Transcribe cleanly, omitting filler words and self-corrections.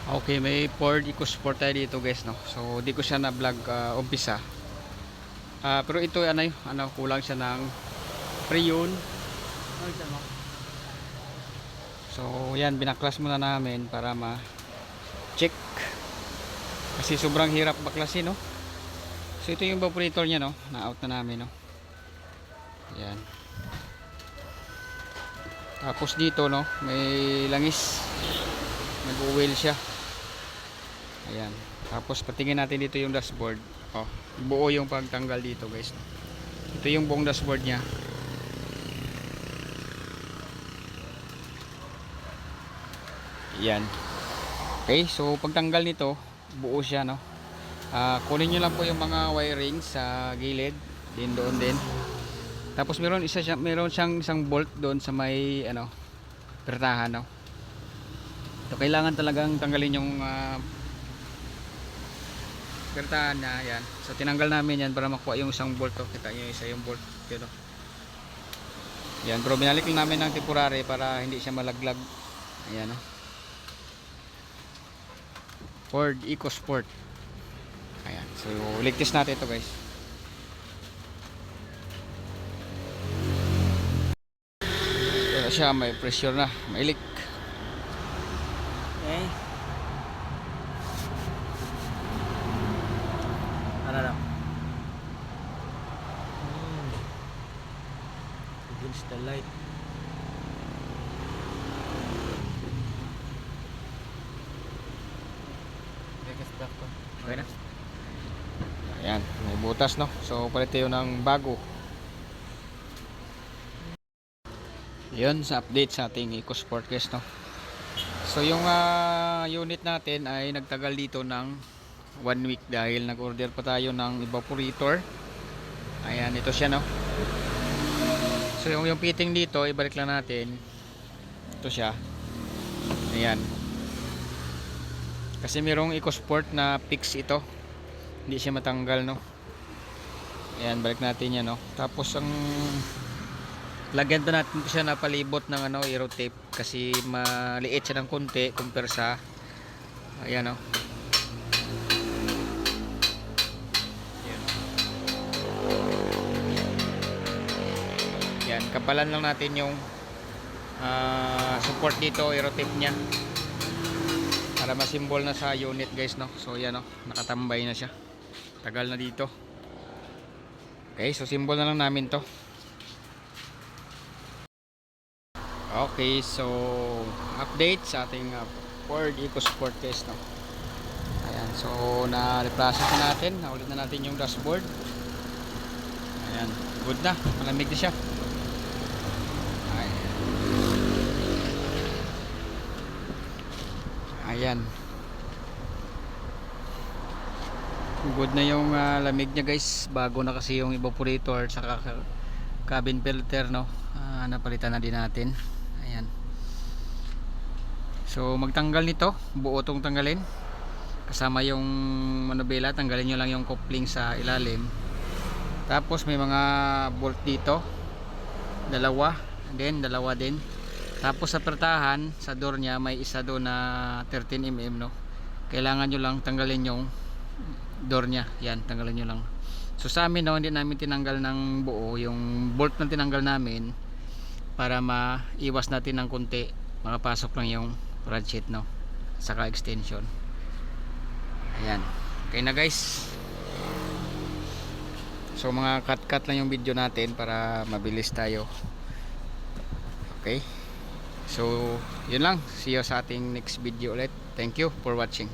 Okay, may Ford EcoSport tayo dito guys, no. So di ko siya na vlog umpisa. Pero ito kulang siya ng freon. So yan, binaklas muna namin para ma-check. Kasi sobrang hirap baklasin, no. So ito yung evaporator niya, no. Na-out na namin, no. Yan. Tapos dito, no, may langis. Nag-oil siya. Ayan. Tapos patingin natin dito yung dashboard. Oh, buo yung pagtanggal dito, guys. Ito yung buong dashboard niya. Ayan. Okay, so pagtanggal nito, buo siya, no. Kunin nyo lang po yung mga wiring sa gilid, din doon din. Tapos meron siyang isang bolt doon sa may pertahan, no. So kailangan talagang tanggalin yung pertahan na yan. So tinanggal namin yan para makuha yung isang bolt, oh. Kita nyo isa yung bolt dito. Yan, pero binalik lang namin ng temporary para hindi siya malaglag. Ayan, oh. Ford EcoSport. Ayan, so ligtis natin ito, guys. Pero siya may pressure na, may leak. Okay. Ano lang? Against the light. Okay na. Ayan, may butas, no. So palit tayo ng bago. Yun sa update sa ating EcoSport, guys, no. So yung unit natin ay nagtagal dito ng 1 week dahil nag-order pa tayo ng evaporator. Ayan, ito siya, no. So yung fitting dito, ibalik lang natin. Ito siya. Ayan. Kasi merong EcoSport na fix ito. Hindi siya matanggal, no. Ayan, balik natin yan, no. Tapos ang lagyan to natin siya na palibot ng aero tape kasi maliit siya ng konti compare sa ayan, no. Yan, kapalan lang natin yung support dito, aero tape nya para masimbol na sa unit, guys, no. So yan, no, nakatambay na siya, tagal na dito. Okay, so simbol na lang namin to. Okay, so update sa ating Ford EcoSport, guys, no. Ayan, so na-replace na natin, naulit na natin yung dashboard. Ayan, good na, malamig na siya. Ayan, good na yung lamig niya, guys. Bago na kasi yung evaporator saka cabin filter, no. Napalitan na din natin. Ayan, so magtanggal nito, buo tong tanggalin kasama yung manubela. Tanggalin nyo lang yung coupling sa ilalim. Tapos may mga bolt dito, dalawa, and then dalawa din. Tapos sa pertahan, sa door nya, may isa doon na 13mm, no. Kailangan nyo lang tanggalin yung door nya. Yan, tanggalin nyo lang. So sa amin, no, hindi namin tinanggal ng buo. Yung bolt na tinanggal namin para maiwas natin ng konti, makapasok lang yung ratchet, no, saka extension. Ayan, okay na, guys. So mga cut lang yung video natin para mabilis tayo. Okay, so yun lang. See you sa ating next video ulit. Thank you for watching.